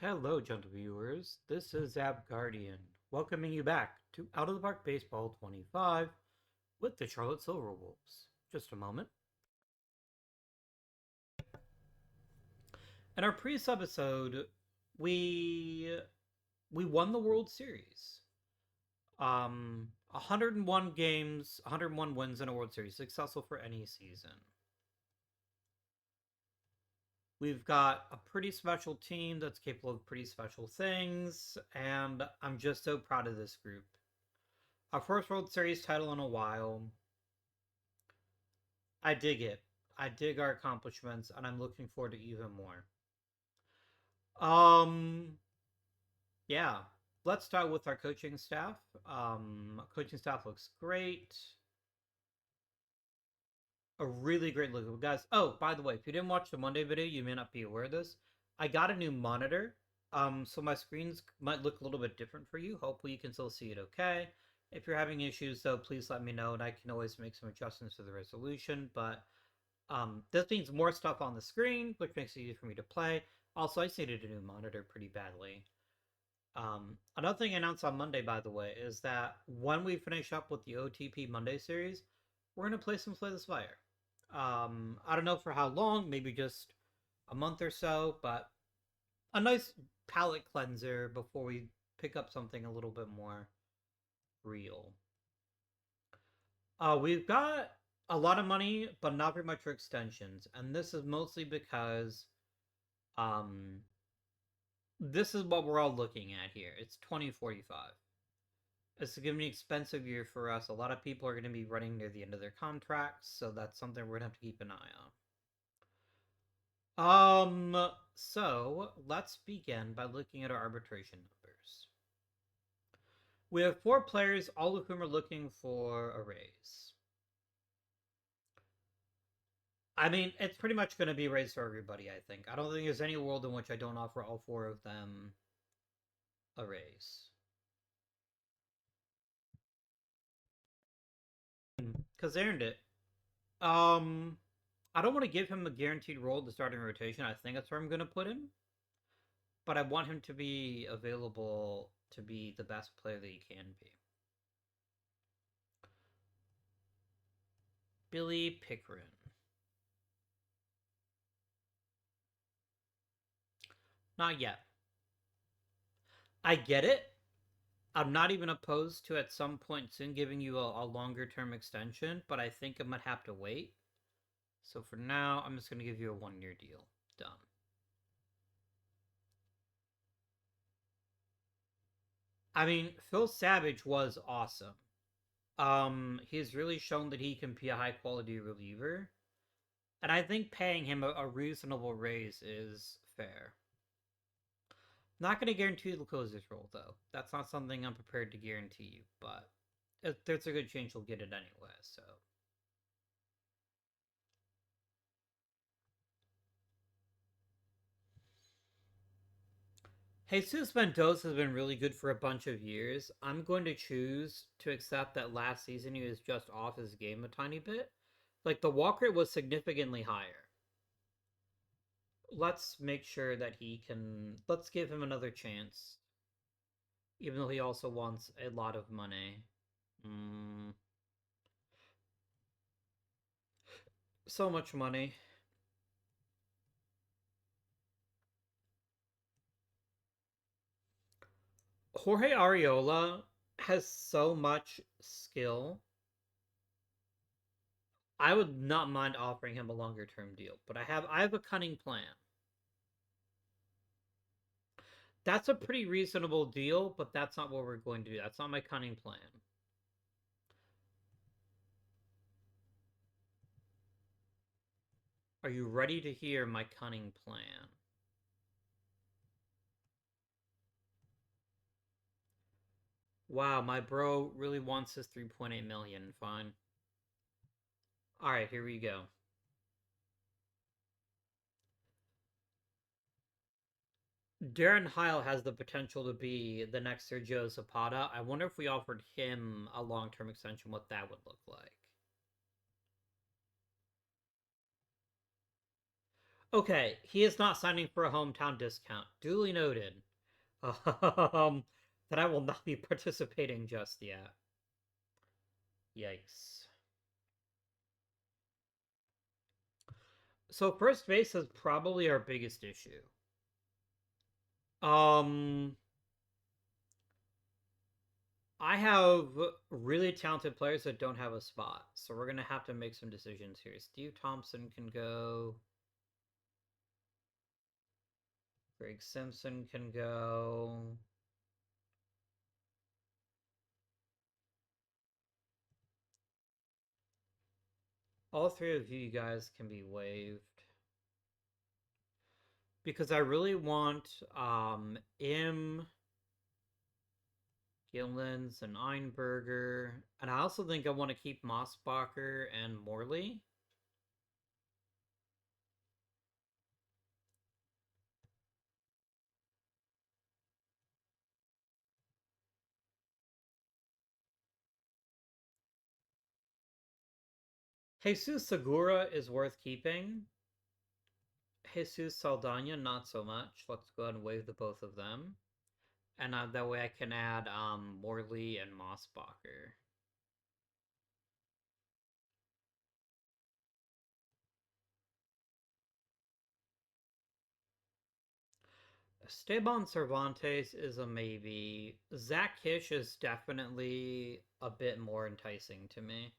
Hello, gentle viewers. This is Zab Guardian, welcoming you back to Out of the Park Baseball 25 with the Charlotte Silverwolves. Just a moment. In our previous episode, we we won the World Series. 101 games, 101 wins in a World Series, successful for any season. We've got a pretty special team that's capable of pretty special things, and I'm just so proud of this group. Our first World Series title in a while. I dig it. I dig our accomplishments, and I'm looking forward to even more. Um, yeah. Let's start with our coaching staff. Coaching staff looks great. A really great look, guys. Oh, by the way, if you didn't watch the Monday video, you may not be aware of this. I got a new monitor. So my screens might look a little bit different for you. Hopefully, you can still see it okay. If you're having issues, though, please let me know, and I can always make some adjustments to the resolution. But this means more stuff on the screen, which makes it easier for me to play. Also, I just needed a new monitor pretty badly. Another thing I announced on Monday, by the way, is that when we finish up with the OTP Monday series, we're going to play some Slay the Spire. I don't know for how long, maybe just a month or so, but a nice palate cleanser before we pick up something a little bit more real. We've got a lot of money, but not very much for extensions, and this is mostly because um, this is what we're all looking at here. It's 2045. It's going to be an expensive year for us. A lot of people are going to be running near the end of their contracts, so that's something we're going to have to keep an eye on. So let's begin by looking at our arbitration numbers. We have 4 players, all of whom are looking for a raise. I mean, it's pretty much going to be a raise for everybody, I think. I don't think there's any world in which I don't offer all 4 of them a raise. Because they earned it. I don't want to give him a guaranteed role at the starting rotation. I think that's where I'm going to put him. But I want him to be available to be the best player that he can be. Billy Pickering. Not yet. I get it. I'm not even opposed to at some point soon giving you a longer term extension, but I think I might have to wait. So for now, I'm just going to give you a 1-year deal. Done. I mean, Phil Savage was awesome. He's really shown that he can be a high quality reliever. And I think paying him a reasonable raise is fair. Not going to guarantee he'll close this role, though. That's not something I'm prepared to guarantee you, but there's a good chance you'll get it anyway, so. Jesus Mendoza has been really good for a bunch of years. I'm going to choose to accept that last season he was just off his game a tiny bit. Like, the walk rate was significantly higher. Let's make sure that he can. Let's give him another chance. Even though he also wants a lot of money. So much money. Jorge Ariola has so much skill. I would not mind offering him a longer term deal, but I have a cunning plan. That's a pretty reasonable deal, but that's not what we're going to do. That's not my cunning plan. Are you ready to hear my cunning plan? Wow, my bro really wants his 3.8 million. Fine. All right, here we go. Darren Heil has the potential to be the next Sergio Zapata. I wonder if we offered him a long-term extension, what that would look like. Okay, he is not signing for a hometown discount. Duly noted. Um, that I will not be participating just yet. Yikes. So first base is probably our biggest issue. Um, I have really talented players that don't have a spot, so we're gonna have to make some decisions here. Steve Thompson can go. Greg Simpson can go. All three of you guys can be waived because I really want Im, Gillens, and Einberger, and I also think I want to keep Mossbacher and Morley. Jesus Segura is worth keeping. Jesus Saldana, not so much. Let's go ahead and waive the both of them. And that way I can add Morley and Mossbacher. Esteban Cervantes is a maybe. Zach Kish is definitely a bit more enticing to me.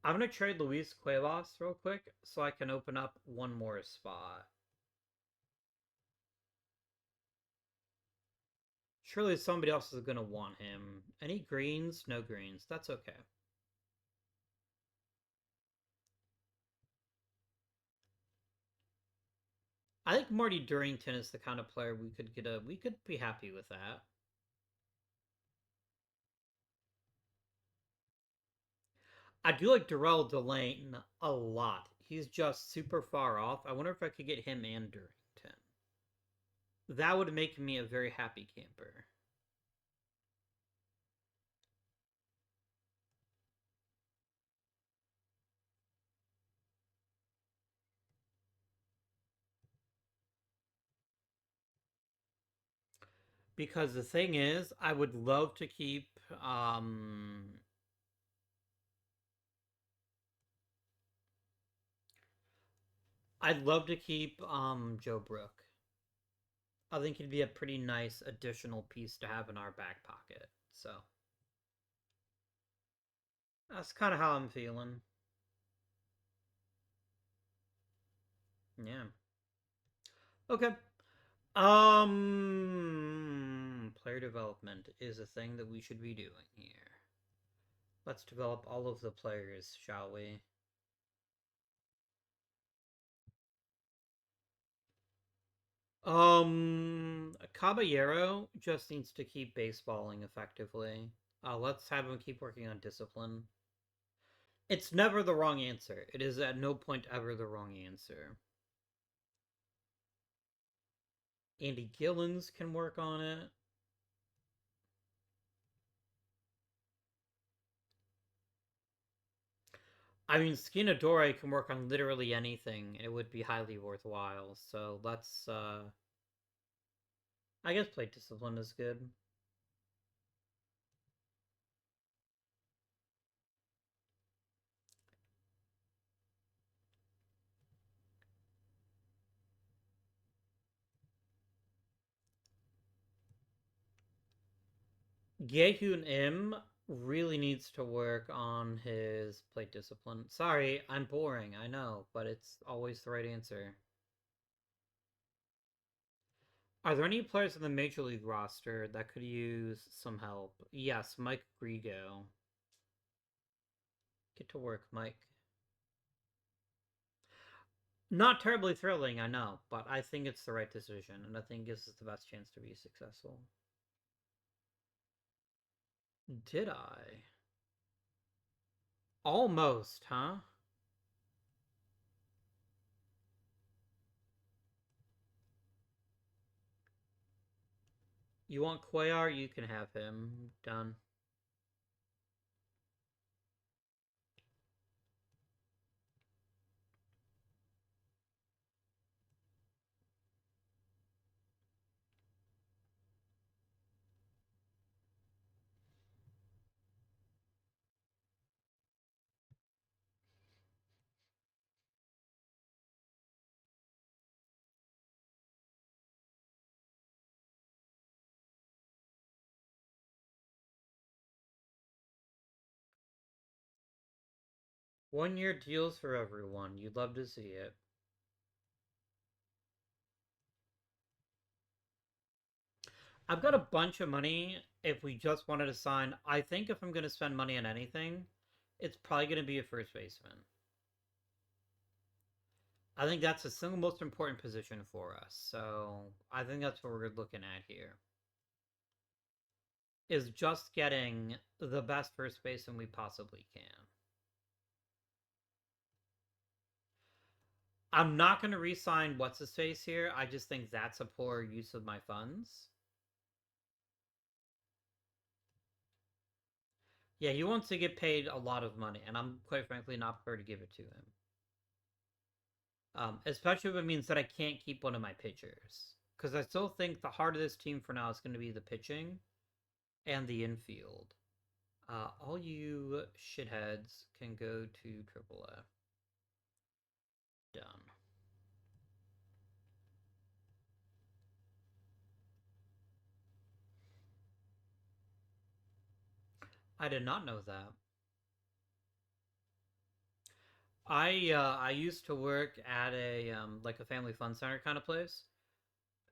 I'm gonna trade Luis Cuevas real quick so I can open up one more spot. Surely somebody else is gonna want him. Any greens? No greens. That's okay. I think Marty Durrington is the kind of player we could get a. We could be happy with that. I do like Darrell Delane a lot. He's just super far off. I wonder if I could get him and Durrington. That would make me a very happy camper. Because the thing is, I would love to keep I'd love to keep Joe Brook. I think he'd be a pretty nice additional piece to have in our back pocket. So that's kind of how I'm feeling. Yeah. Okay. Player development is a thing that we should be doing here. Let's develop all of the players, shall we? Caballero just needs to keep baseballing effectively. Let's have him keep working on discipline. It's never the wrong answer. It is at no point ever the wrong answer. Andy Gillens can work on it. I mean, Skinadore can work on literally anything. It would be highly worthwhile. So let's, I guess play discipline is good. Gehun Im really needs to work on his plate discipline. Sorry, I'm boring, I know, but it's always the right answer. Are there any players in the Major League roster that could use some help? Yes, Mike Grigo. Get to work, Mike. Not terribly thrilling, I know, but I think it's the right decision, and I think gives us the best chance to be successful. Did I? Almost, huh? You want Quayar? You can have him. Done. One-year deals for everyone. You'd love to see it. I've got a bunch of money if we just wanted to sign. I think if I'm going to spend money on anything, it's probably going to be a first baseman. I think that's the single most important position for us. So I think that's what we're looking at here. Is just getting the best first baseman we possibly can. I'm not going to re-sign what's his face here. I just think that's a poor use of my funds. Yeah, he wants to get paid a lot of money, and I'm quite frankly not prepared to give it to him. Especially if it means that I can't keep one of my pitchers. Because I still think the heart of this team for now is going to be the pitching and the infield. All you shitheads can go to AAA. Done. I did not know that. I used to work at a like a family fun center kind of place,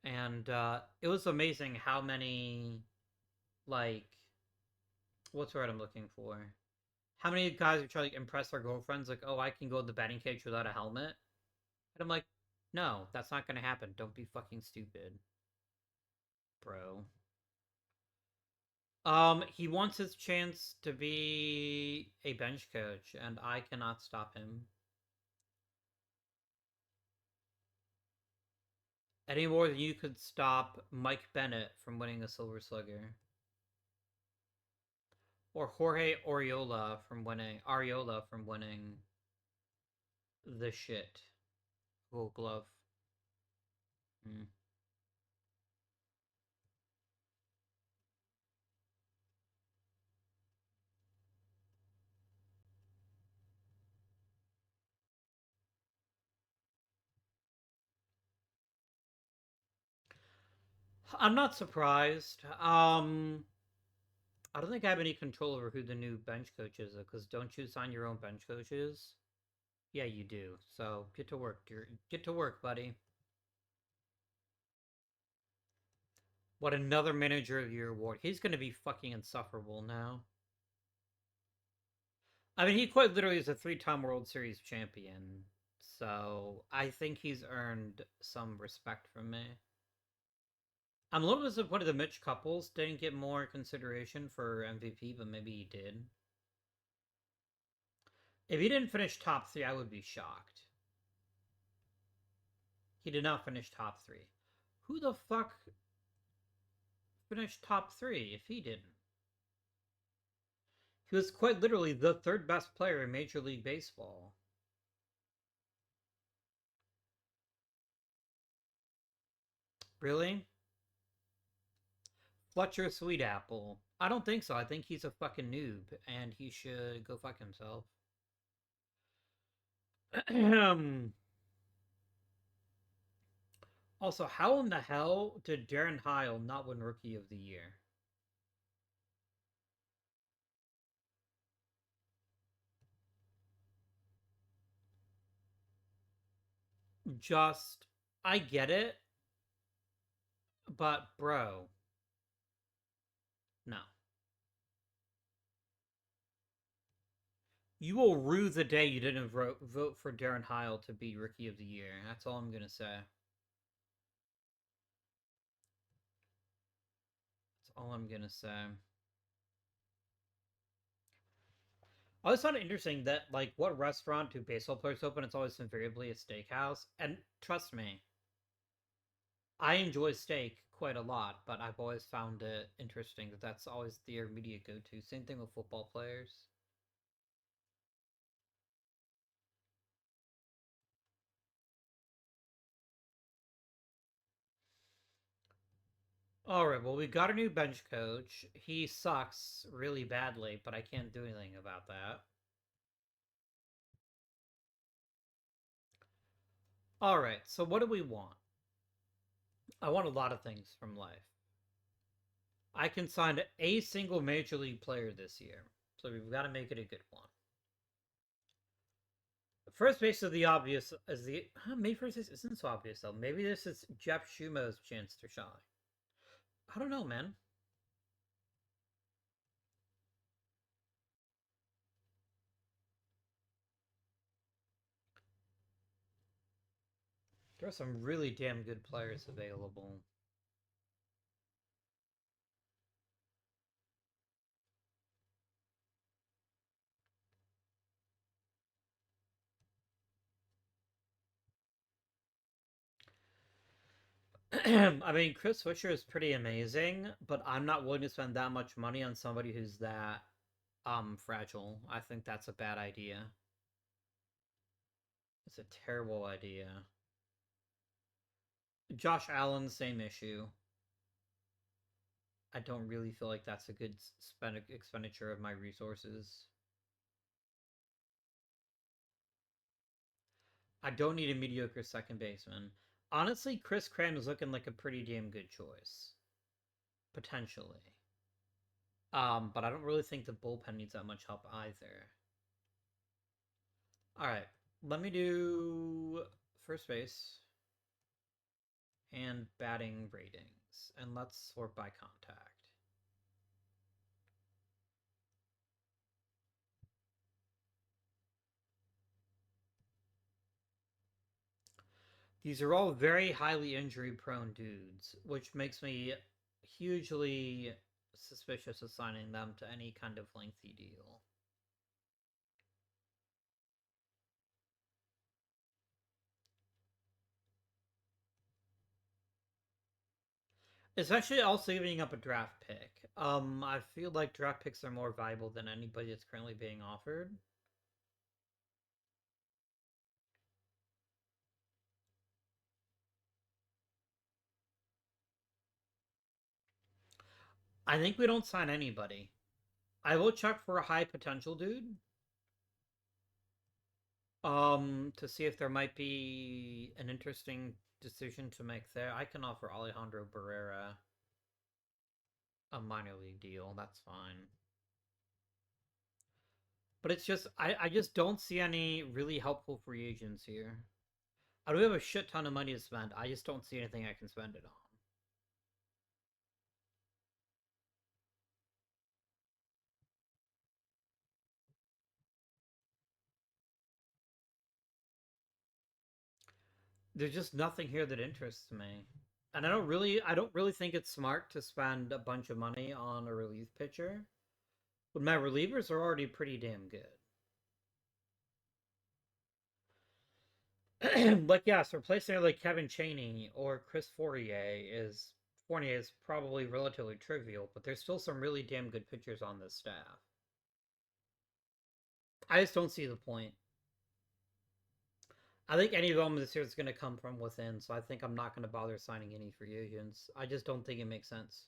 and it was amazing how many like what's the word I'm looking for? How many guys are trying to impress their girlfriends? Like, oh, I can go to the batting cage without a helmet, and I'm like, no, that's not gonna happen. Don't be fucking stupid, bro. He wants his chance to be a bench coach, and I cannot stop him any more than you could stop Mike Bennett from winning a Silver Slugger. Or Jorge Ariola from winning the shit Gold Glove. Mm. I'm not surprised. I don't think I have any control over who the new bench coach is, because don't you sign your own bench coaches? Yeah, you do. So get to work. Get to work, buddy. What, another manager of the year award? He's going to be fucking insufferable now. I mean, he quite literally is a three-time World Series champion. So I think he's earned some respect from me. I'm a little disappointed that Mitch Couples didn't get more consideration for MVP, but maybe he did. If he didn't finish top three, I would be shocked. He did not finish top three. Who the fuck finished top three if he didn't? He was quite literally the third best player in Major League Baseball. Really? Fletcher Sweetapple. I don't think so. I think he's a fucking noob, and he should go fuck himself. Also, how in the hell did Darren Heil not win Rookie of the Year? Just, I get it, but bro, no. You will rue the day you didn't vote for Darren Heil to be Rookie of the Year. That's all I'm gonna say. That's all I'm gonna say. I always found it interesting that, like, what restaurant do baseball players open? It's always invariably a steakhouse. And trust me, I enjoy steak quite a lot, but I've always found it interesting that that's always the immediate go-to. Same thing with football players. All right, well, we got a new bench coach. He sucks really badly, but I can't do anything about that. All right, so what do we want? I want a lot of things from life. I can sign a single major league player this year, so we've got to make it a good one. First base is the obvious is the maybe first base isn't so obvious though. Maybe this is Jeff Schumo's chance to shine. I don't know, man. There are some really damn good players available. I mean, Chris Fisher is pretty amazing, but I'm not willing to spend that much money on somebody who's that fragile. I think that's a bad idea. It's a terrible idea. Josh Allen, same issue. I don't really feel like that's a good expenditure of my resources. I don't need a mediocre second baseman. Honestly, Chris Cram is looking like a pretty damn good choice. Potentially. But I don't really think the bullpen needs that much help either. Alright, let me do first base and batting ratings. And let's sort by contact. These are all very highly injury prone dudes, which makes me hugely suspicious of signing them to any kind of lengthy deal. Especially also giving up a draft pick. I feel like draft picks are more valuable than anybody that's currently being offered. I think we don't sign anybody. I will check for a high potential dude. To see if there might be an interesting decision to make there. I can offer Alejandro Barrera a minor league deal. That's fine. But it's just I just don't see any really helpful free agents here. I do have a shit ton of money to spend. I just don't see anything I can spend it on. There's just nothing here that interests me. And I don't really think it's smart to spend a bunch of money on a relief pitcher. But my relievers are already pretty damn good. Like yes, replacing like Kevin Chaney or Chris Fournier is probably relatively trivial, but there's still some really damn good pitchers on this staff. I just don't see the point. I think any development this year is going to come from within, so I think I'm not going to bother signing any free agents. I just don't think it makes sense.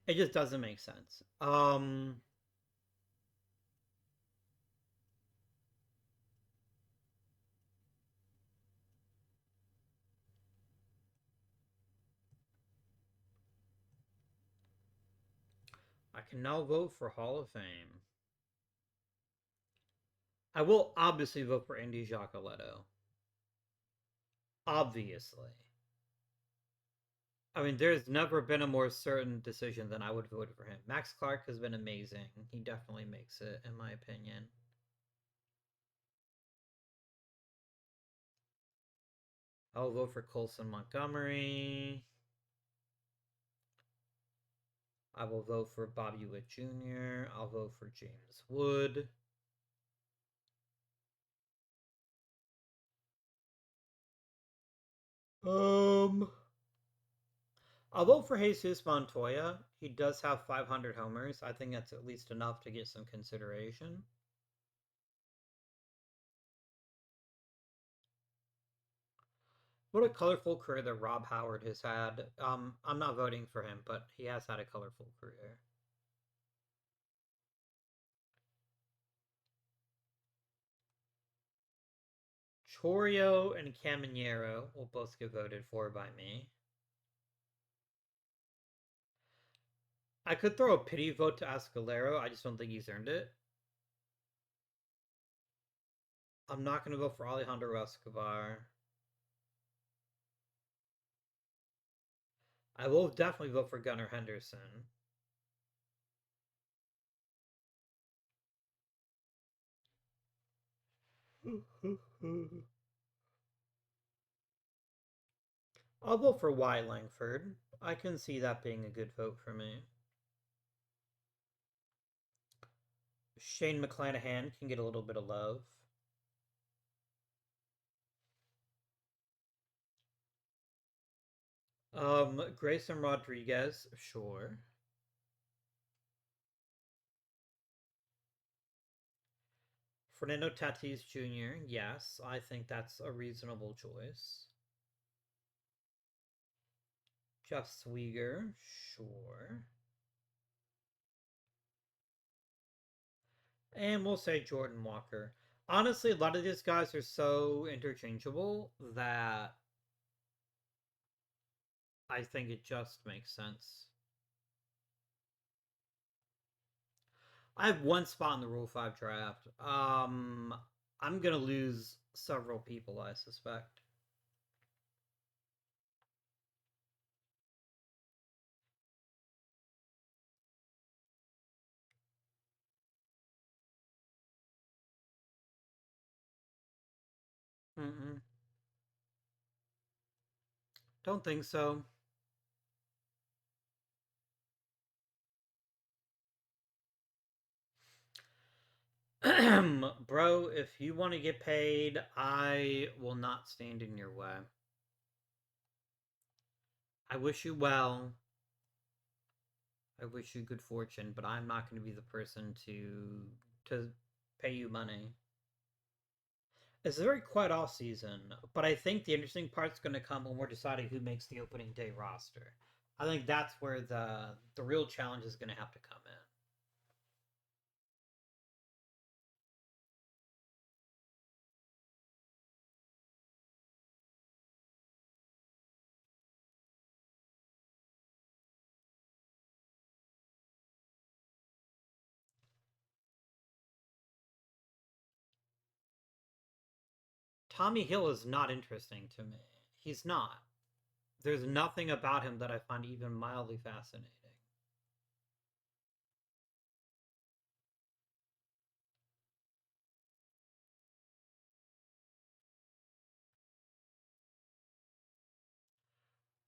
It just doesn't make sense. I can now vote for Hall of Fame. I will obviously vote for Andy Giacoletto. Obviously. I mean, there's never been a more certain decision than I would vote for him. Max Clark has been amazing. He definitely makes it, in my opinion. I'll vote for Colson Montgomery. I will vote for Bobby Witt Jr. I'll vote for James Wood. Um, I'll vote for Jesus Montoya. He does have 500 homers. I think that's at least enough to get some consideration. What a colorful career that Rob Howard has had. I'm not voting for him, but he has had a colorful career. Chorio and Caminero will both get voted for by me. I could throw a pity vote to Escalero. I just don't think he's earned it. I'm not going to vote for Alejandro Escobar. I will definitely vote for Gunnar Henderson. I'll vote for Wyatt Langford. I can see that being a good vote for me. Shane McClanahan can get a little bit of love. Grayson Rodriguez, sure. Fernando Tatis Jr., yes, I think that's a reasonable choice. Jeff Swieger, sure. And we'll say Jordan Walker. Honestly, a lot of these guys are so interchangeable that I think it just makes sense. I have one spot in the Rule 5 draft. I'm gonna lose several people, I suspect. Mm-mm. Don't think so. Bro, if you want to get paid, I will not stand in your way. I wish you well. I wish you good fortune, but I'm not going to be the person to pay you money. It's a very quiet off season, but I think the interesting part's going to come when we're deciding who makes the opening day roster. I think that's where the real challenge is going to have to come in. Tommy Hill is not interesting to me. He's not. There's nothing about him that I find even mildly fascinating.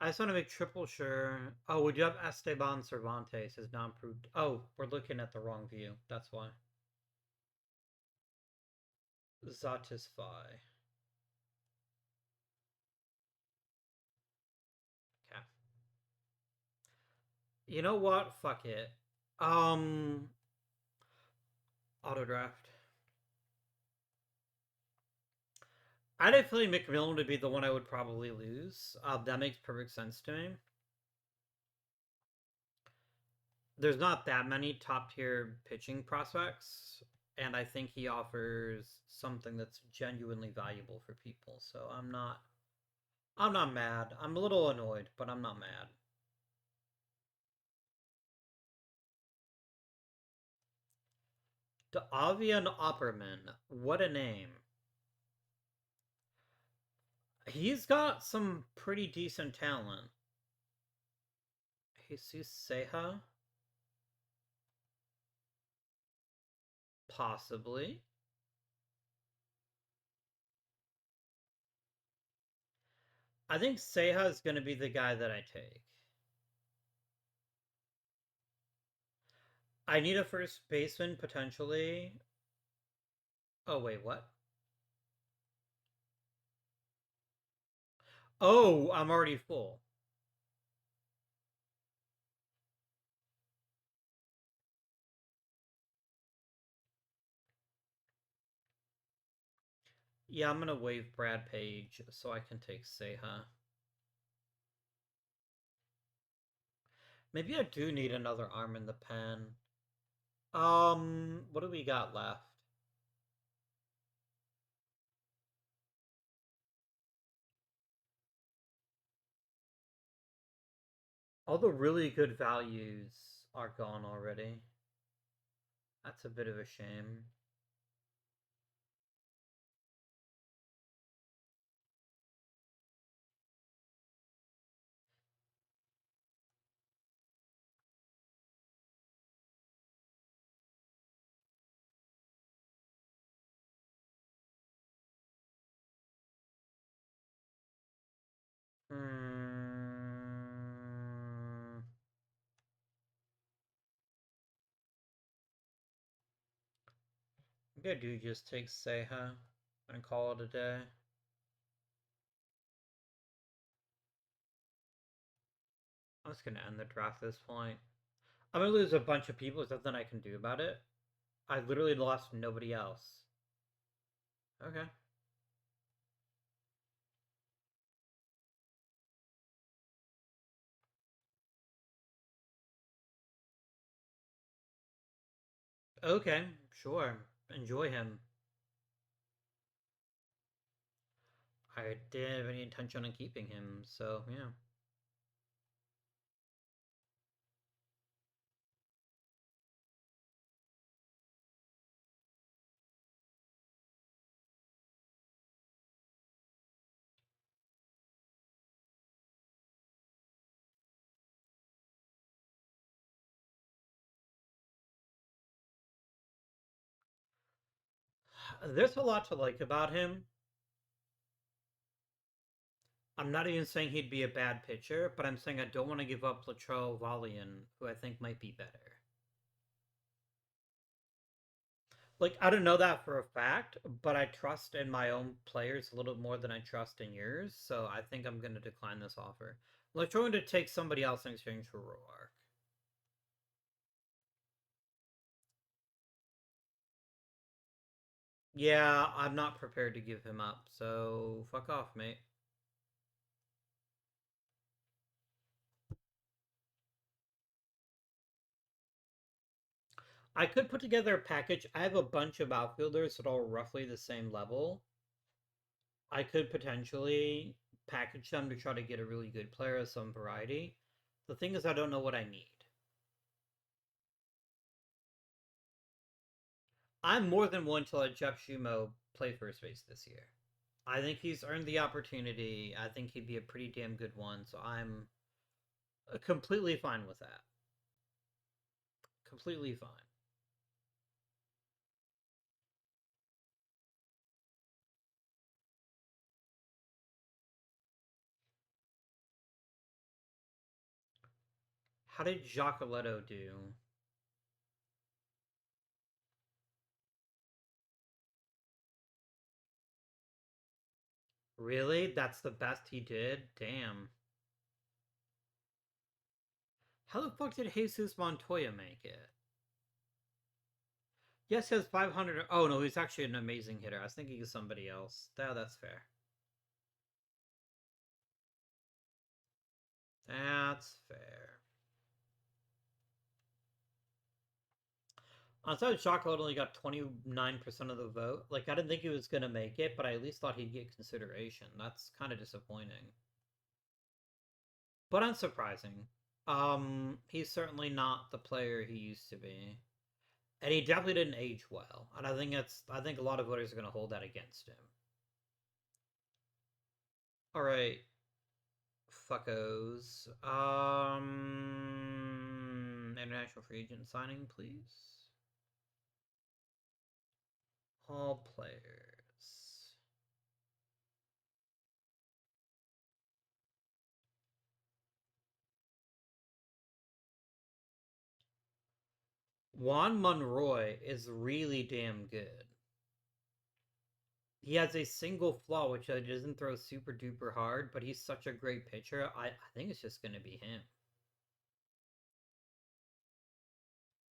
I just want to make triple sure. Oh, would you have Esteban Cervantes as non-proved? Oh, we're looking at the wrong view. That's why. Satisfy. Okay. You know what? Fuck it. Um, auto draft. I'd have feeling McMillan would be the one I would probably lose. That makes perfect sense to me. There's not that many top tier pitching prospects, and I think he offers something that's genuinely valuable for people. So I'm not mad. I'm a little annoyed, but I'm not mad. The Avian Opperman. What a name. He's got some pretty decent talent. Jesus Seja? Possibly. I think Seiha is going to be the guy that I take. I need a first baseman potentially. Oh wait, what? Oh, I'm already full. Yeah, I'm gonna waive Brad Page so I can take Seiha. Maybe I do need another arm in the pen. What do we got left? All the really good values are gone already. That's a bit of a shame. Hmm. Maybe I do just take Seiha and call it a day. I'm just gonna end the draft at this point. I'm gonna lose a bunch of people. There's nothing I can do about it. I literally lost nobody else. Okay. Okay, sure. Enjoy him. I didn't have any intention on keeping him, so yeah. There's a lot to like about him. I'm not even saying he'd be a bad pitcher, but I'm saying I don't want to give up Latrell Valian, who I think might be better. Like, I don't know that for a fact, but I trust in my own players a little more than I trust in yours, so I think I'm going to decline this offer. Like, trying to take somebody else in exchange for Roark. Yeah, I'm not prepared to give him up, so fuck off, mate. I could put together a package. I have a bunch of outfielders that are roughly the same level. I could potentially package them to try to get a really good player of some variety. The thing is, I don't know what I need. I'm more than willing to let Jeff Schumo play first base this year. I think he's earned the opportunity. I think he'd be a pretty damn good one, so I'm completely fine with that. Completely fine. How did Giacoletto do? Really? That's the best he did? Damn. How the fuck did Jesus Montoya make it? Yes, he has 500. Oh, no, he's actually an amazing hitter. I was thinking of somebody else. That's fair. That's fair. On side, Chocolate only got 29% of the vote. Like, I didn't think he was going to make it, but I at least thought he'd get consideration. That's kind of disappointing. But unsurprising. He's certainly not the player he used to be. And he definitely didn't age well. And I think a lot of voters are going to hold that against him. All right, fuckos. International free agent signing, please. All players. Juan Monroy is really damn good. He has a single flaw, which he doesn't throw super duper hard, but he's such a great pitcher. I think it's just going to be him.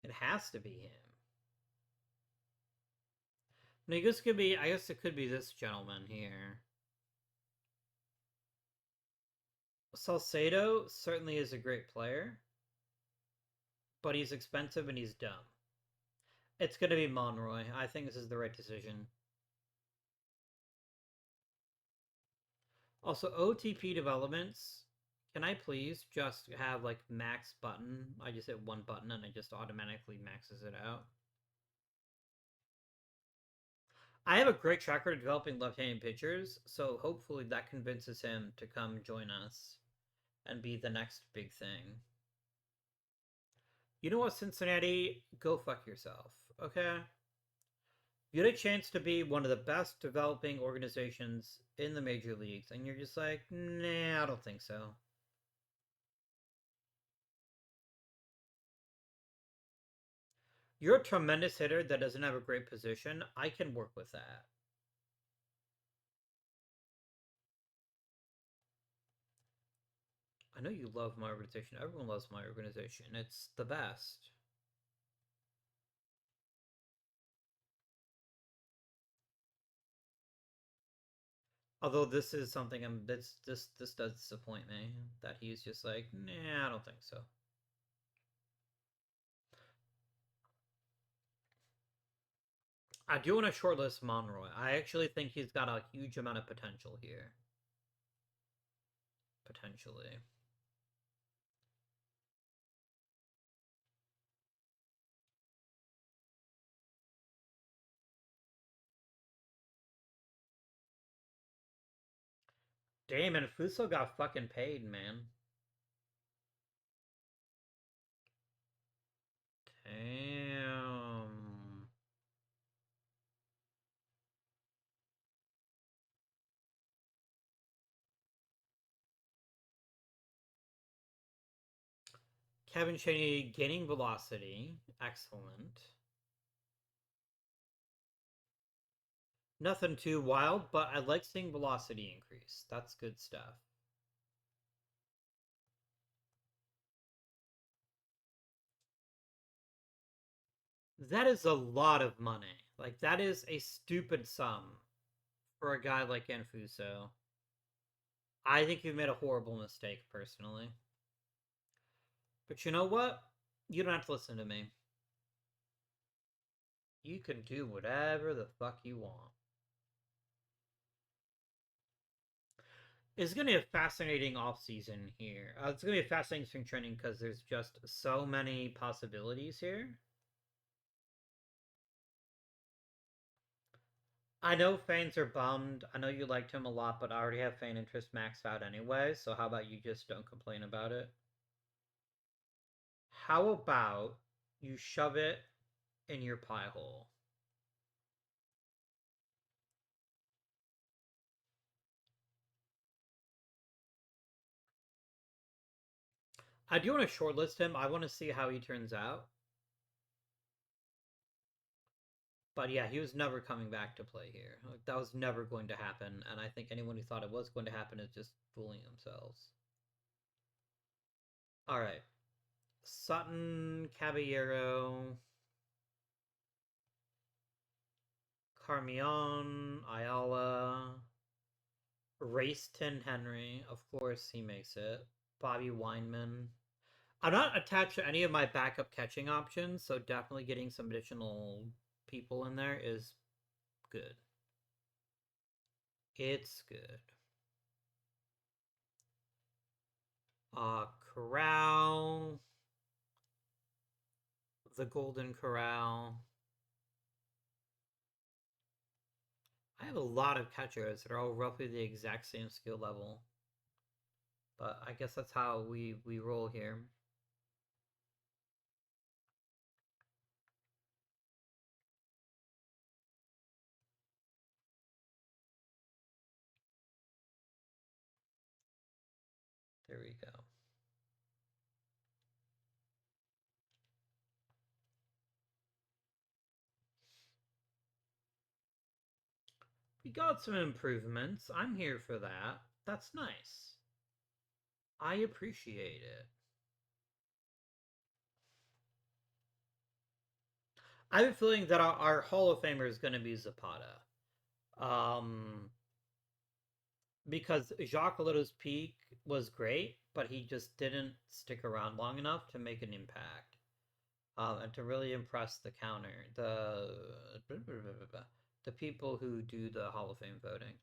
It has to be him. No, I guess it could be this gentleman here. Salcedo certainly is a great player, but he's expensive and he's dumb. It's going to be Monroy. I think this is the right decision. Also, OTP developments. Can I please just have like max button? I just hit one button and it just automatically maxes it out. I have a great track record of developing left-handed pitchers, so hopefully that convinces him to come join us and be the next big thing. You know what, Cincinnati? Go fuck yourself, okay? You had a chance to be one of the best developing organizations in the major leagues, and you're just like, nah, I don't think so. You're a tremendous hitter that doesn't have a great position. I can work with that. I know you love my organization. Everyone loves my organization. It's the best. Although this is something this does disappoint me that he's just like, nah, I don't think so. I do want to shortlist Monroy. I actually think he's got a huge amount of potential here. Potentially. Damn, and Fuso got fucking paid, man. Damn. Kevin Cheney gaining velocity. Excellent. Nothing too wild, but I like seeing velocity increase. That's good stuff. That is a lot of money. Like, that is a stupid sum for a guy like Enfuso. I think you've made a horrible mistake, personally. But you know what? You don't have to listen to me. You can do whatever the fuck you want. It's going to be a fascinating off season here. It's going to be a fascinating spring training because there's just so many possibilities here. I know fans are bummed. I know you liked him a lot, but I already have fan interest maxed out anyway, so how about you just don't complain about it? How about you shove it in your pie hole? I do want to shortlist him. I want to see how he turns out. But yeah, he was never coming back to play here. Like, that was never going to happen, and I think anyone who thought it was going to happen is just fooling themselves. All right, Sutton, Caballero, Carmion, Ayala, Raced Henry. Of course, he makes it. Bobby Weinman. I'm not attached to any of my backup catching options, so definitely getting some additional people in there is good. It's good. Corral. The Golden Corral. I have a lot of catchers that are all roughly the exact same skill level. But I guess that's how we roll here. There we go. We got some improvements. I'm here for that. That's nice. I appreciate it. I have a feeling that our Hall of Famer is going to be Zapata. Um, because Jacques Lotto's peak was great, but he just didn't stick around long enough to make an impact. And to really impress the counter, the people who do the Hall of Fame voting.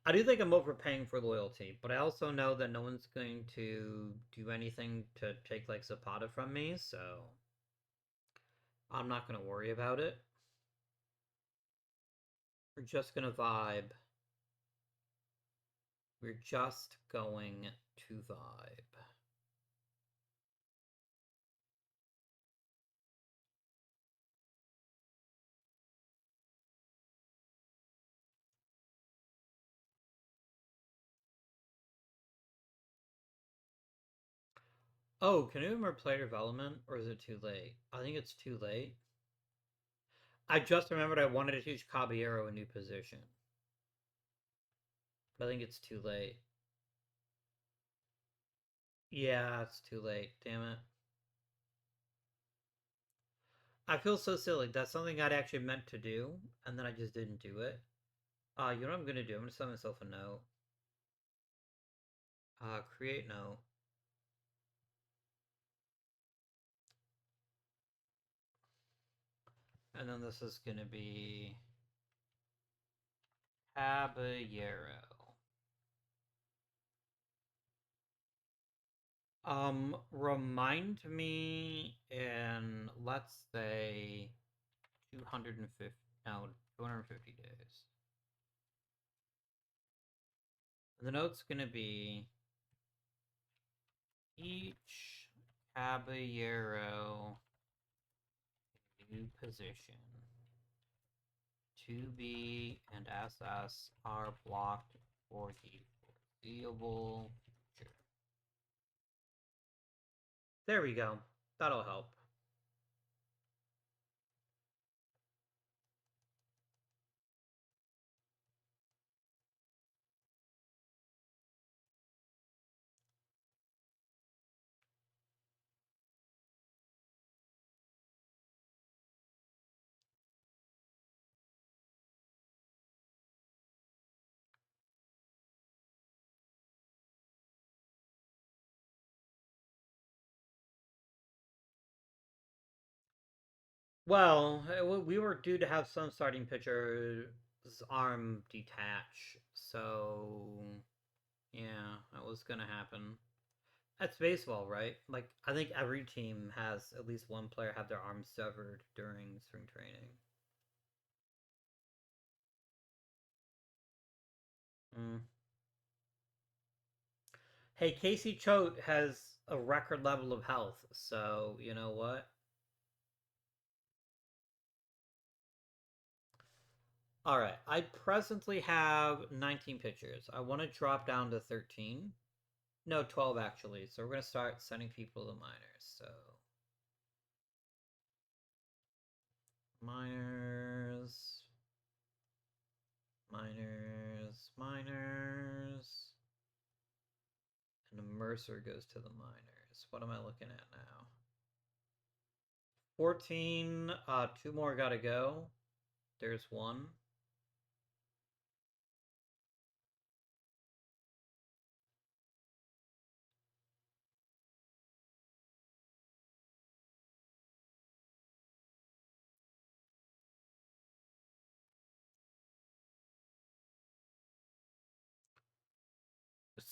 I do think I'm overpaying for loyalty, but I also know that no one's going to do anything to take like Zapata from me, so I'm not going to worry about it. We're just going to vibe. We're just going to vibe. Oh, can you remember player development, or is it too late? I think it's too late. I just remembered I wanted to teach Caballero a new position, but I think it's too late. Yeah, it's too late. Damn it. I feel so silly. That's something I'd actually meant to do, and then I just didn't do it. You know what I'm gonna do? I'm gonna send myself a note. Create note. And then this is gonna be Caballero. Remind me in, let's say, 250, no, 250 days. And the note's gonna be each Caballero new position. 2B and SS are blocked for the foreseeable future. There we go. That'll help. Well, we were due to have some starting pitcher's arm detach, so yeah, that was gonna happen. That's baseball, right? Like, I think every team has at least one player have their arm severed during spring training. Mm. Hey, Casey Choate has a record level of health, so you know what? All right, I presently have 19 pitchers. I want to drop down to 13. No, 12 actually. So we're going to start sending people to minors. So minors, minors. And the Mercer goes to the minors. What am I looking at now? 14. Two more got to go. There's one.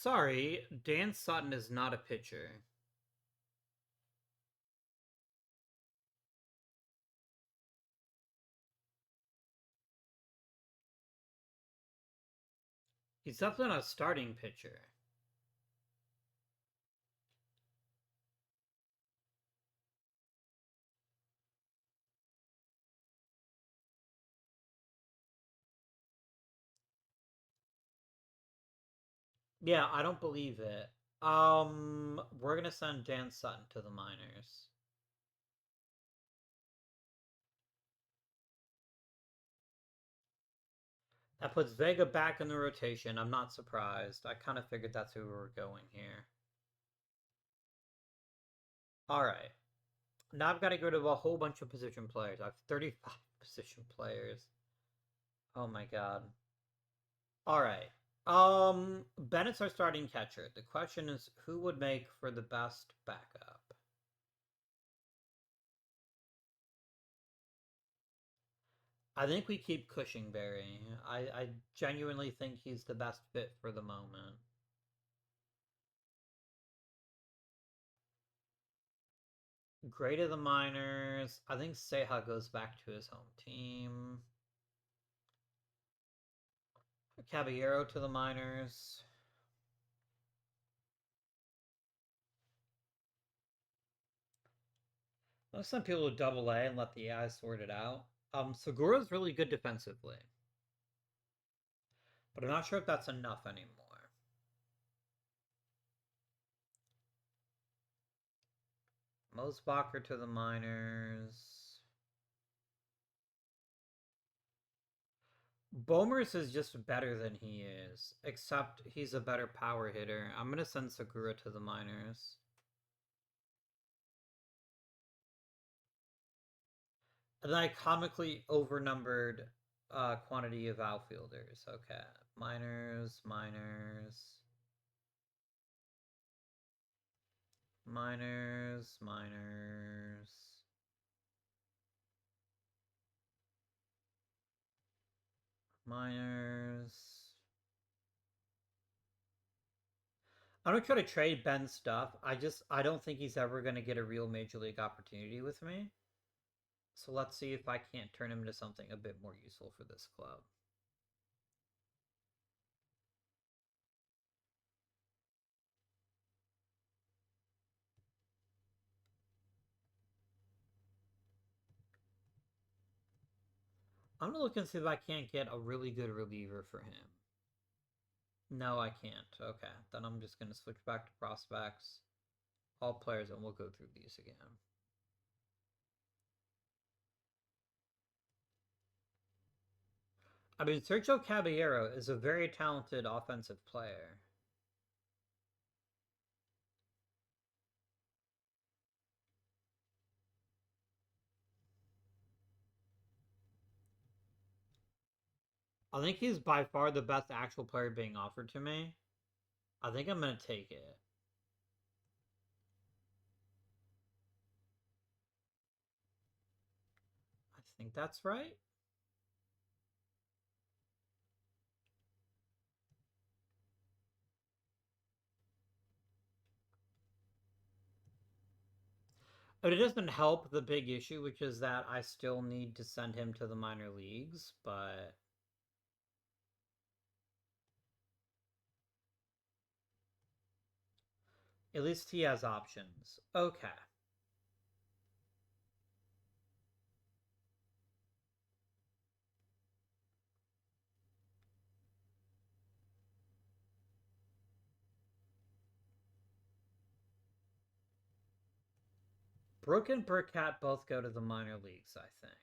Sorry, Dan Sutton is not a pitcher. He's definitely not a starting pitcher. Yeah, I don't believe it. We're gonna send Dan Sutton to the minors. That puts Vega back in the rotation. I'm not surprised. I kind of figured that's who we were going here. All right. Now I've got to go to a whole bunch of position players. I have 35 position players. Oh my god. All right. Bennett's our starting catcher. The question is who would make for the best backup? I think we keep Cushingberry. I genuinely think he's the best fit for the moment. Great of the minors. I think Seha goes back to his home team. Caballero to the minors. Let's send people to double A and let the AI sort it out. Segura's really good defensively, but I'm not sure if that's enough anymore. Mosbacher to the minors. Bomers is just better than he is, except he's a better power hitter. I'm gonna send Segura to the minors. And then I comically overnumbered quantity of outfielders. Okay. Minors, minors. Minors, minors. Minors. I'm gonna try to trade Ben's stuff. I don't think he's ever gonna get a real major league opportunity with me. So let's see if I can't turn him into something a bit more useful for this club. I'm gonna look and see if I can't get a really good reliever for him. No, I can't. Okay, then I'm just gonna switch back to prospects, all players, and we'll go through these again. I mean, Sergio Caballero is a very talented offensive player. I think he's by far the best actual player being offered to me. I think I'm gonna take it. I think that's right. But it doesn't help the big issue, which is that I still need to send him to the minor leagues, but at least he has options. Okay. Brooke and Burkett both go to the minor leagues, I think.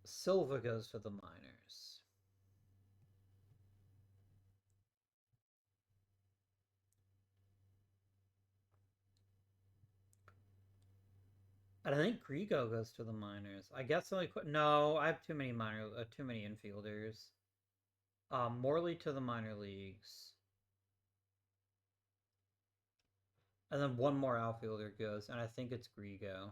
Silva goes to the minors. And I think Grigo goes to the minors. I guess only no. I have too many too many infielders. Morley to the minor leagues, and then one more outfielder goes, and I think it's Grigo.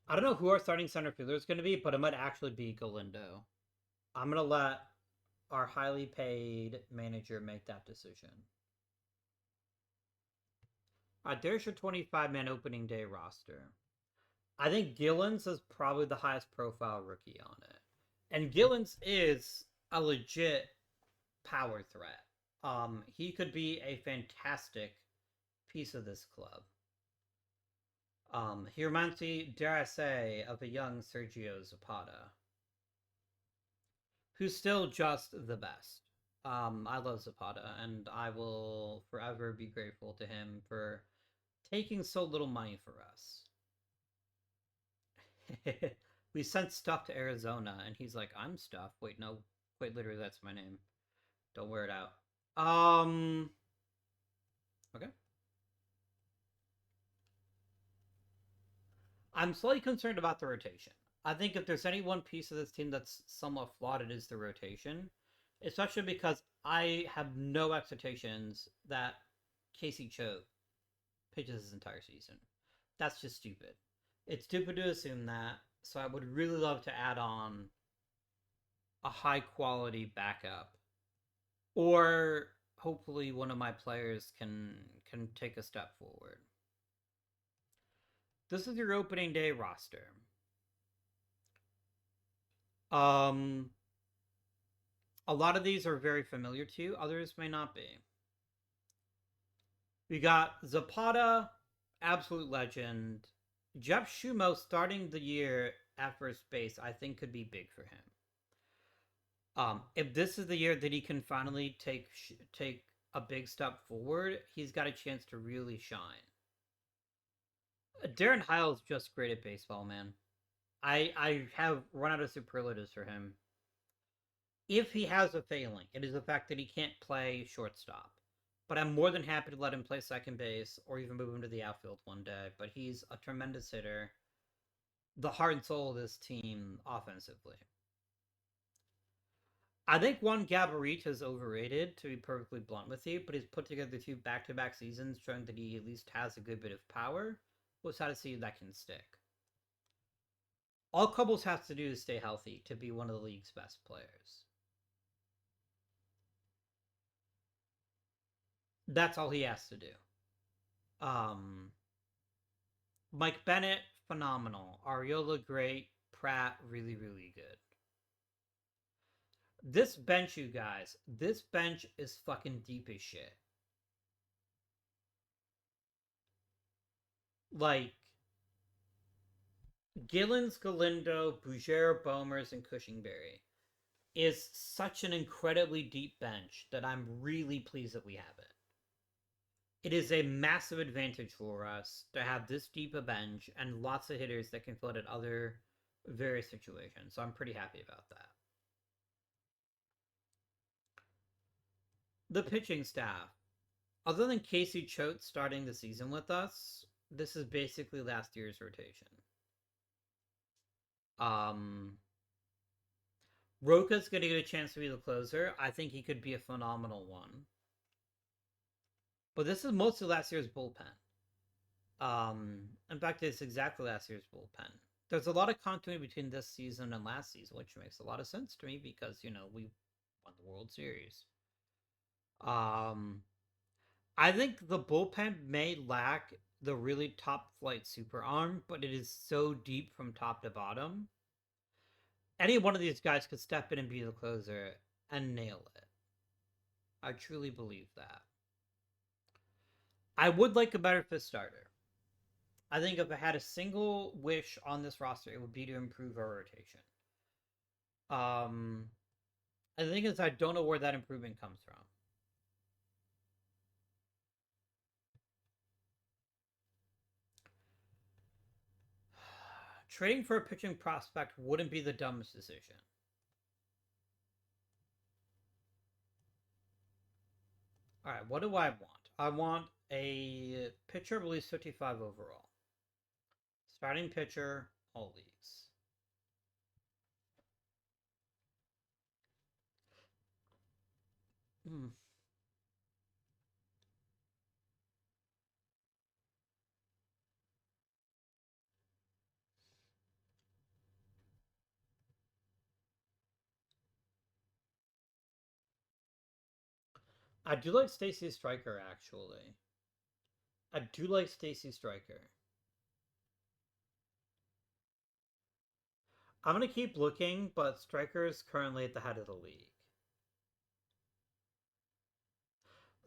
I don't know who our starting center fielder is going to be, but it might actually be Galindo. I'm going to let our highly paid manager make that decision. All right, there's your 25-man opening day roster. I think Gillens is probably the highest profile rookie on it. And Gillens is a legit power threat. He could be a fantastic piece of this club. He reminds me, dare I say, of a young Sergio Zapata, who's still just the best. I love Zapata, and I will forever be grateful to him for taking so little money for us. We sent stuff to Arizona, and he's like, "I'm stuff." Wait, no, wait, literally, that's my name. Don't wear it out. Okay. I'm slightly concerned about the rotation. I think if there's any one piece of this team that's somewhat flawed, it is the rotation. Especially because I have no expectations that Casey Choate pitches his entire season. That's just stupid. It's stupid to assume that, so I would really love to add on a high quality backup. Or hopefully one of my players can take a step forward. This is your opening day roster. Um a lot of these are very familiar to you, others may not be. We got Zapata, absolute legend. Jeff Shumo starting the year at first base, I think could be big for him. If this is the year that he can finally take a big step forward, he's got a chance to really shine. Darren Hiles just great at baseball, man. I have run out of superlatives for him. If he has a failing, it is the fact that he can't play shortstop. But I'm more than happy to let him play second base or even move him to the outfield one day. But he's a tremendous hitter, the heart and soul of this team offensively. I think Juan Gabarita is overrated, to be perfectly blunt with you, but he's put together two back-to-back seasons showing that he at least has a good bit of power. We'll have to see if that can stick. All Cobbles has to do is stay healthy to be one of the league's best players. That's all he has to do. Um, Mike Bennett, phenomenal. Ariola, great. Pratt, really, really good. This bench, you guys, this bench is fucking deep as shit. Like, Gillens, Galindo, Bougere, Bomers, and Cushingberry is such an incredibly deep bench that I'm really pleased that we have it. It is a massive advantage for us to have this deep a bench and lots of hitters that can fill it at other various situations. So I'm pretty happy about that. The pitching staff. Other than Casey Choate starting the season with us, this is basically last year's rotation. Um, Roca's going to get a chance to be the closer. I think he could be a phenomenal one. But this is mostly last year's bullpen. In fact, it's exactly last year's bullpen. There's a lot of continuity between this season and last season, which makes a lot of sense to me because, we won the World Series. I think the bullpen may lack the really top flight super arm, but it is so deep from top to bottom. Any one of these guys could step in and be the closer and nail it. I truly believe that. I would like a better fifth starter. I think if I had a single wish on this roster, it would be to improve our rotation. Um, the thing is, I don't know where that improvement comes from. Trading for a pitching prospect wouldn't be the dumbest decision. All right, what do I want? I want a pitcher of at least 55 overall. Starting pitcher, all leagues. Hmm. I do like Stacy Striker, actually. I do like Stacy Striker. I'm going to keep looking, but Striker is currently at the head of the league.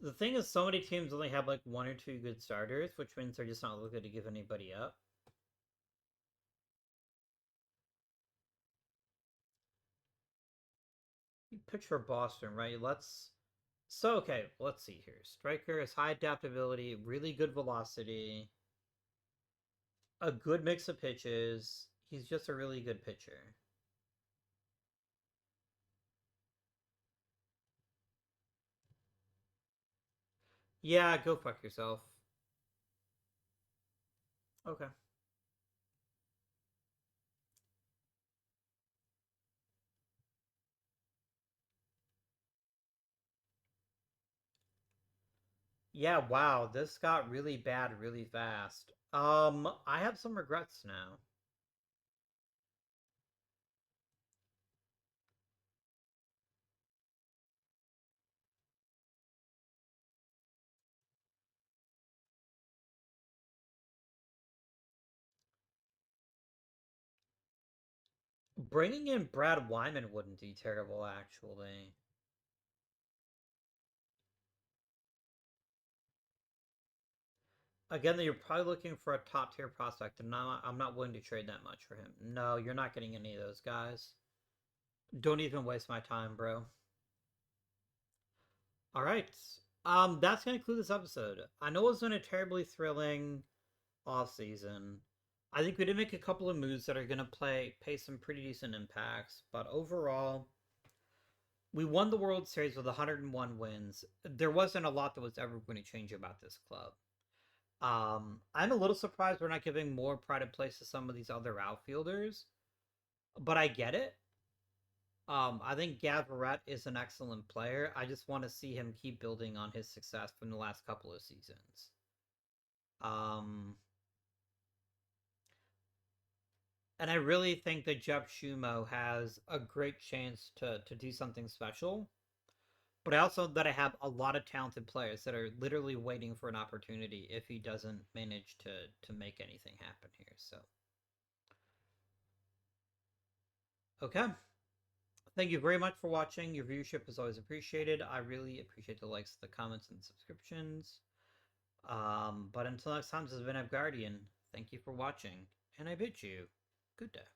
The thing is, so many teams only have like one or two good starters, which means they're just not looking to give anybody up. You pitch for Boston, right? Okay, let's see here. Striker has high adaptability, really good velocity, a good mix of pitches. He's just a really good pitcher. Yeah, go fuck yourself. Okay. Yeah, wow, this got really bad really fast. I have some regrets now. Bringing in Brad Wyman wouldn't be terrible, actually. Again, you're probably looking for a top tier prospect, and I'm not willing to trade that much for him. No, you're not getting any of those guys. Don't even waste my time, bro. All right. That's gonna conclude this episode. I know it wasn't a terribly thrilling off season. I think we did make a couple of moves that are gonna pay some pretty decent impacts, but overall, we won the World Series with 101 wins. There wasn't a lot that was ever going to change about this club. I'm a little surprised we're not giving more pride of place to some of these other outfielders, but I get it. I think Gavarette is an excellent player. I just want to see him keep building on his success from the last couple of seasons. Um, and I really think that Jeff Schumo has a great chance to do something special. But I also that I have a lot of talented players that are literally waiting for an opportunity if he doesn't manage to make anything happen here. So okay. Thank you very much for watching. Your viewership is always appreciated. I really appreciate the likes, the comments, and the subscriptions. But until next time, this has been Guardian. Thank you for watching, and I bid you good day.